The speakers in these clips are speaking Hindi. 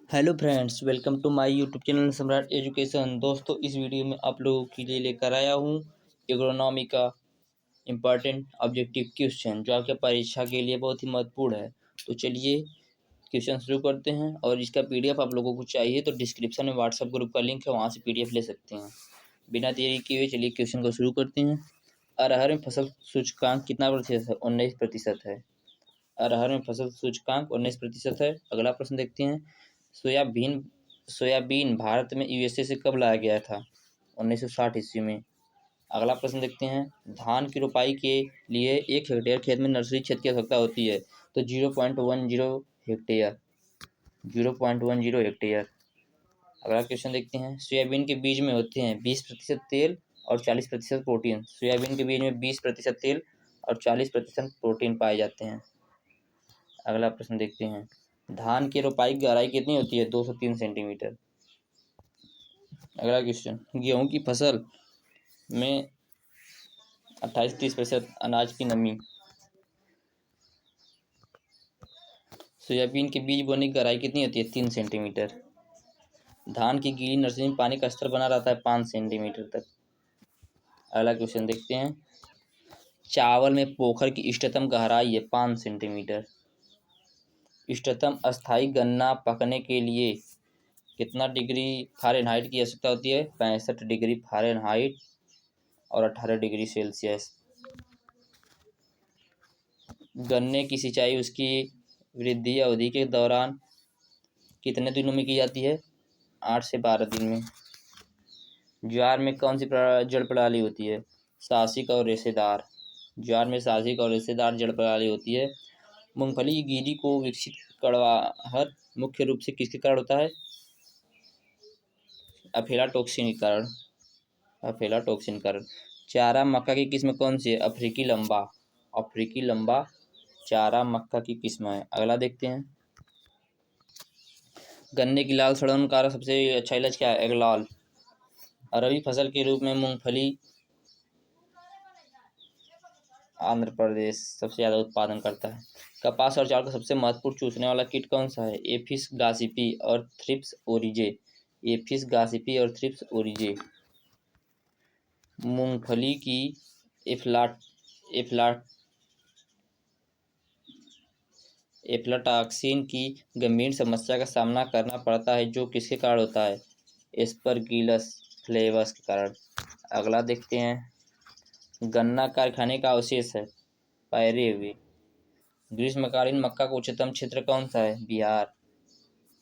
Hello friends, welcome to my YouTube channel Samrat education. दोस्तों, इस वीडियो में आप लोगों के लिए लेकर आया हूँ इकोनॉमी का इम्पॉर्टेंट ऑब्जेक्टिव क्वेश्चन जो आपके परीक्षा के लिए बहुत ही महत्वपूर्ण है। तो चलिए क्वेश्चन शुरू करते हैं। और इसका पीडीएफ आप लोगों को चाहिए तो डिस्क्रिप्शन में व्हाट्सएप ग्रुप का लिंक है, वहाँ से पीडीएफ ले सकते हैं। बिना देरी किए हुए चलिए क्वेश्चन को शुरू करते हैं। अरहर में फसल सूचकांक कितना प्रतिशत है? 19% है। अरहर में फसल सूचकांक 19% है। अगला प्रश्न देखते हैं। सोयाबीन सोयाबीन भारत में यूएसए से कब लाया गया था? 1960 ईस्वी में। अगला प्रश्न देखते हैं। धान की रोपाई के लिए 1 हेक्टेयर खेत में नर्सरी क्षेत्र की आवश्यकता होती है, तो 0.10 हेक्टेयर। 0.10 हेक्टेयर। अगला क्वेश्चन देखते हैं। सोयाबीन के बीज में होते हैं 20% तेल और 40% प्रोटीन। सोयाबीन के बीज में 20% तेल और 40% प्रोटीन पाए जाते हैं। अगला प्रश्न देखते हैं। धान की रोपाई की गहराई कितनी होती है? 203 सेंटीमीटर। अगला क्वेश्चन। गेहूं की फसल में 28-30% अनाज की नमी। सोयाबीन के बीज बोने की गहराई कितनी होती है? 3 सेंटीमीटर। धान की गीली नर्सरी में पानी का स्तर बना रहता है 5 सेंटीमीटर तक। अगला क्वेश्चन देखते हैं। चावल में पोखर की इष्टतम गहराई है 5 सेंटीमीटर। इष्टतम अस्थायी गन्ना पकने के लिए कितना डिग्री फ़ारेनहाइट की आवश्यकता होती है? 65 डिग्री फ़ारेनहाइट और 18 डिग्री सेल्सियस। गन्ने की सिंचाई उसकी वृद्धि अवधि के दौरान कितने दिनों में की जाती है? 8 से 12 दिन में। ज्वार में कौन सी जड़ प्रणाली होती है? शासिक और रेशेदार। ज्वार में शासिक और रेशेदार जड़ प्रणाली होती है। मूंगफली की गिरी को विकसित कड़वाहट मुख्य रूप से किसके कारण होता है? अफेलाटॉक्सिन के कारण। अफेलाटॉक्सिन के कारण। चारा मक्का की किस्म कौन सी है? अफ्रीकी लंबा। अफ्रीकी लंबा चारा मक्का की किस्म है। अगला देखते हैं। गन्ने की लाल सड़न का सबसे अच्छा इलाज क्या है? एगलाल। रबी फसल के रूप में मूंगफली आंध्र प्रदेश सबसे ज़्यादा उत्पादन करता है। कपास और चावल का सबसे महत्वपूर्ण चूसने वाला कीट कौन सा है? एफिस गासिपी और थ्रिप्स ओरिजे। एफिस गासिपी और थ्रिप्स ओरिजे। मूंगफली की एफ्लाट एफ्लाट एफ्लाटॉक्सिन की गंभीर समस्या का सामना करना पड़ता है, जो किसके कारण होता है? एस्परगिलस फ्लेवस के कारण। अगला देखते हैं। गन्ना कारखाने का अवशेष है पैरे हुए। ग्रीष्मकालीन मक्का का उच्चतम क्षेत्र कौन सा है? बिहार।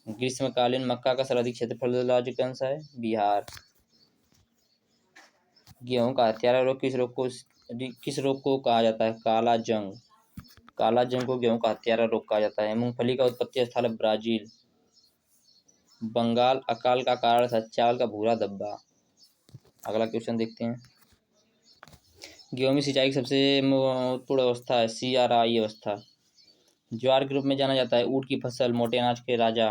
ग्रीष्मकालीन मक्का का सर्वाधिक क्षेत्रफल राज्य कौन सा है? बिहार। गेहूं का हत्यारा रोग किस रोग को कहा जाता है? काला जंग। काला जंग को गेहूं का हत्यारा रोग कहा जाता है। मूंगफली का उत्पत्ति स्थल है ब्राजील। बंगाल अकाल का कारण था चावल का भूरा धब्बा। अगला क्वेश्चन देखते हैं। गेहूं में सिंचाई की सबसे महत्वपूर्ण अवस्था है CRI अवस्था। ज्वार के रूप में जाना जाता है ऊँट की फसल, मोटे अनाज के राजा।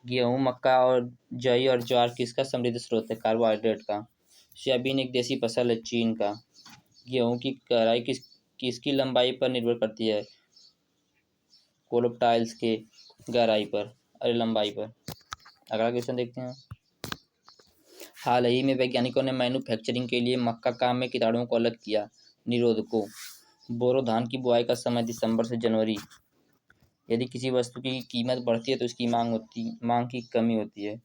गेहूं, मक्का और जई और ज्वार किसका समृद्ध स्रोत है? कार्बोहाइड्रेट का। सोयाबीन एक देसी फसल है चीन का। गेहूं की गहराई किसकी लंबाई पर निर्भर करती है? कोलोप्टाइल्स के गहराई पर, अरे लंबाई पर। अगला क्वेश्चन देखते हैं। हाल ही में वैज्ञानिकों ने मैन्युफैक्चरिंग के लिए मक्का काम में कीटाणुओं को अलग किया। निरोधकों। बोरो धान की बुआई का समय दिसंबर से जनवरी। यदि किसी वस्तु की कीमत बढ़ती है तो उसकी मांग की कमी होती है।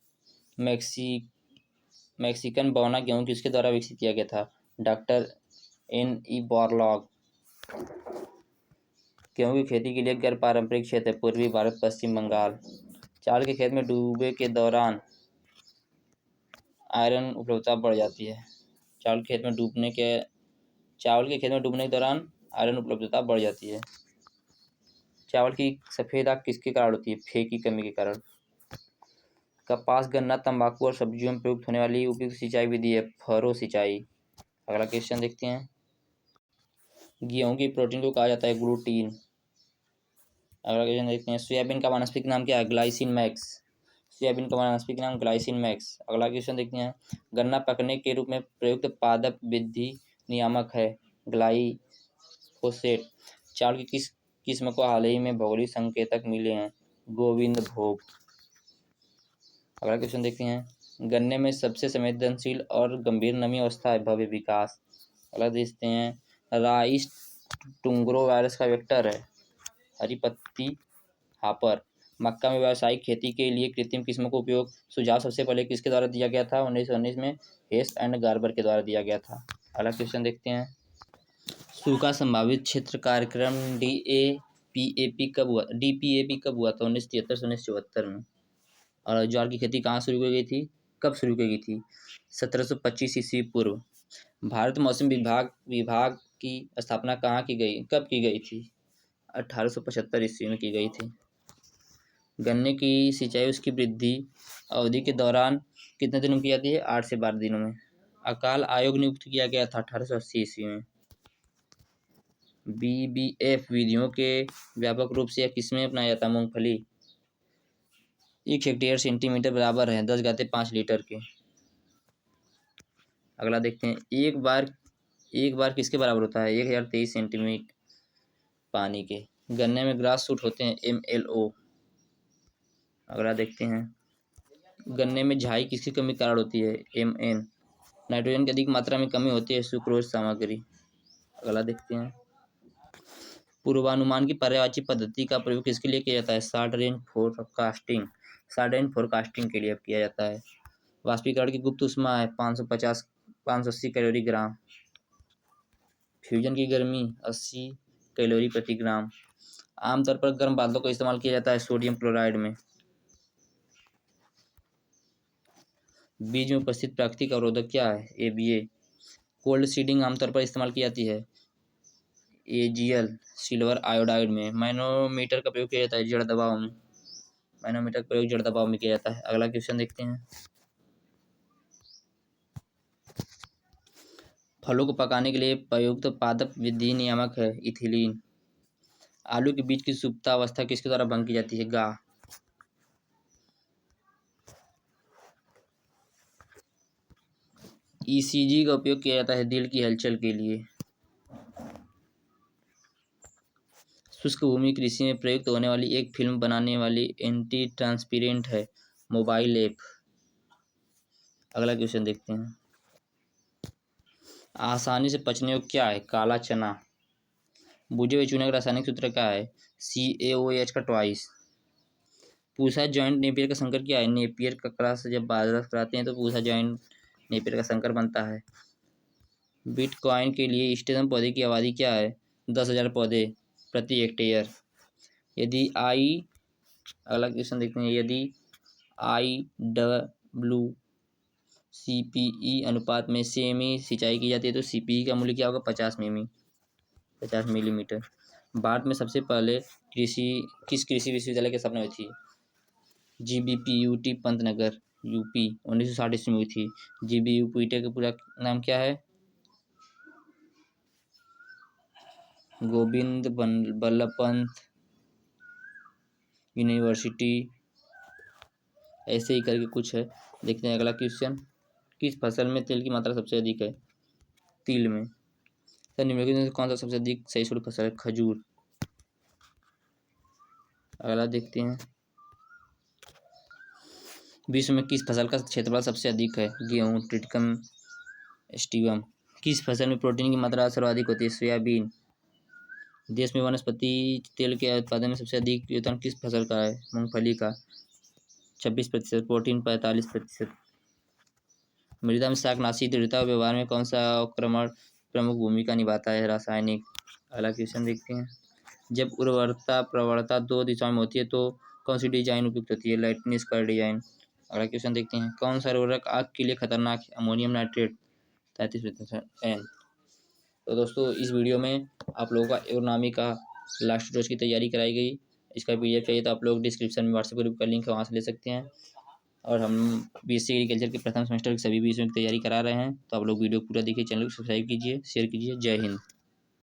मैक्सिकन बौना गेहूं किसके द्वारा विकसित किया गया था? Doctor N.E. बोरलॉग। गेहूं की खेती के लिए गैर पारंपरिक क्षेत्र है पूर्वी भारत, पश्चिम बंगाल। चावल के खेत में डूबे के दौरान आयरन उपलब्धता बढ़ जाती है। चावल के खेत में डूबने के दौरान आयरन उपलब्धता बढ़ जाती है। चावल की सफ़ेद आग किसके कारण होती है? फे की कमी के कारण। कपास, गन्ना, तंबाकू और सब्जियों में प्रयुक्त होने वाली उपयुक्त सिंचाई विधि है फरो सिंचाई। अगला क्वेश्चन देखते हैं। गेहूं की प्रोटीन को कहा जाता है ग्लूटीन। अगला क्वेश्चन देखते हैं। सोयाबीन का वानस्पतिक नाम क्या है? Glycine max. सोयाबीन का वानस्पतिक नाम ग्लाइसिन मैक्स। अगला क्वेश्चन देखते हैं। गन्ना पकने के रूप में प्रयुक्त पादप वृद्धि नियामक है ग्लाइफोसेट। चावल की किस किस्म को हाल ही में भौगोलिक संकेतक मिले हैं? गोविंद भोग। अगला क्वेश्चन देखते हैं, गन्ने में सबसे संवेदनशील और गंभीर नमी अवस्था है भव्य विकास। अगला देखते हैं, राइस टुंग्रो वायरस का वेक्टर है हरी पत्ती हापर। मक्का में व्यावसायिक खेती के लिए कृत्रिम किस्मों को उपयोग सुझाव सबसे पहले किसके द्वारा दिया गया था? 1919 में हेस एंड गार्बर के द्वारा दिया गया था। अगला क्वेश्चन देखते हैं, सूखा संभावित क्षेत्र कार्यक्रम डीपीएपी कब हुआ था? 1973 से 1974 में। और ज्वार की खेती कहाँ शुरू की गई थी, कब शुरू की गई थी? 1725 ईस्वी पूर्व। भारत मौसम विभाग की स्थापना कहाँ की गई, कब की गई थी? 1875 ईस्वी में की गई थी। गन्ने की सिंचाई उसकी वृद्धि अवधि के दौरान कितने दिनों में की जाती है? 8 से 12 दिनों में। अकाल आयोग नियुक्त किया गया था 1880 ईस्वी में। बीबीएफ विधियों के व्यापक रूप से किसमें अपनाया जाता है? मूंगफली। 1 हेक्टेयर सेंटीमीटर बराबर है 10⁻5 लीटर के। अगला देखते हैं, एक बार किसके बराबर होता है? 1023 सेंटीमीटर पानी के। गन्ने में ग्रास सूट होते हैं MLO। अगला देखते हैं, गन्ने में झाई किसकी कमी के कारण होती है? MN। नाइट्रोजन की अधिक मात्रा में कमी होती है सुक्रोज सामग्री। अगला देखते हैं, पूर्वानुमान की पर्यायवाची पद्धति का प्रयोग किसके लिए किया जाता है? शॉर्ट रेंज फोरकास्टिंग के लिए किया जाता है। वाष्पीकरण की गुप्त ऊष्मा है 580 कैलोरी ग्राम। फ्यूजन की गर्मी 80 कैलोरी प्रति ग्राम। आमतौर पर गर्म बादलों का इस्तेमाल किया जाता है सोडियम क्लोराइड में। बीज में उपस्थित प्राकृतिक अवरोधक क्या है? ABA। कोल्ड सीडिंग आमतौर पर इस्तेमाल की जाती है AgL सिल्वर आयोडाइड में। मैनोमीटर का प्रयोग किया जाता है जड़ दबाव में। मैनोमीटर का प्रयोग जड़ दबाव में किया जाता है। अगला क्वेश्चन देखते हैं, फलों को पकाने के लिए प्रयुक्त पादप विधि नियामक है इथिलीन। आलू के बीज की सुप्तावस्था किसके द्वारा भंग की जाती है? गा। ECG का उपयोग किया जाता है दिल की हलचल के लिए। शुष्क भूमि कृषि में प्रयुक्त होने वाली एक फिल्म बनाने वाली एंटी ट्रांसपीरेंट है मोबाइल ऐप। अगला क्वेश्चन देखते हैं, आसानी से पचने योग्य क्या है? काला चना। भुजे हुए चूने का रासायनिक सूत्र क्या है? CaOH का ट्वाइस। पूसा जॉइंट नेपियर का संकर क्या है? नेपियर का क्रॉस। जब बाजरा कराते हैं तो पूसा जॉइंट नेपियर का संकर बनता है। बिटकॉइन के लिए इष्टतम पौधे की आबादी क्या है? 10,000 पौधे प्रति हेक्टेयर। यदि अगला क्वेश्चन देखते हैं, यदि IWCPE अनुपात में सेमी सिंचाई की जाती है तो CPE का मूल्य क्या होगा? 50 मिलीमीटर। भारत में सबसे पहले किस कृषि विश्वविद्यालय की स्थापना हुई थी? GBPUT पंतनगर UP 1960 ईस्वी में हुई थी। GBUPT का पूरा नाम क्या है? गोविंद बल्लभ पंत यूनिवर्सिटी, ऐसे ही करके कुछ है। देखते हैं अगला क्वेश्चन, किस फसल में तेल की मात्रा सबसे अधिक है? तिल में। सर निम्नलिखित में से कौन सा सबसे अधिक सही शुल्क फसल है? खजूर। अगला देखते हैं, विश्व में किस फसल का क्षेत्रफल सबसे अधिक है? गेहूँ ट्रिटिकम एस्टिवम। किस फसल में प्रोटीन की मात्रा सर्वाधिक होती है? सोयाबीन। देश में वनस्पति तेल के उत्पादन में सबसे अधिक योगदान किस फसल का है? मूंगफली का 26%, प्रोटीन 45%। मृदा में शाकनाशी दृढ़ता और व्यवहार में कौन सा अवक्रमण प्रमुख भूमिका निभाता है? रासायनिक। अगला क्वेश्चन देखते हैं, जब उर्वरता प्रवणता 2 दिशाओं में होती है तो कौन सी डिजाइन उपयुक्त होती है? Lightning square design. अगला क्वेश्चन देखते हैं, कौन सा उर्वरक आग के लिए खतरनाक है? Ammonium nitrate 33% N। तो दोस्तों इस वीडियो में आप लोगों का एग्रोनॉमी का लास्ट डोज की तैयारी कराई गई। इसका PDF चाहिए तो आप लोग डिस्क्रिप्शन में व्हाट्सएप ग्रुप का लिंक है, वहाँ से ले सकते हैं। और हम BSc एग्रीकल्चर के प्रथम सेमेस्टर के सभी विषयों की तैयारी करा रहे हैं, तो आप लोग वीडियो पूरा देखिए, चैनल को सब्सक्राइब कीजिए, शेयर कीजिए। जय हिंद।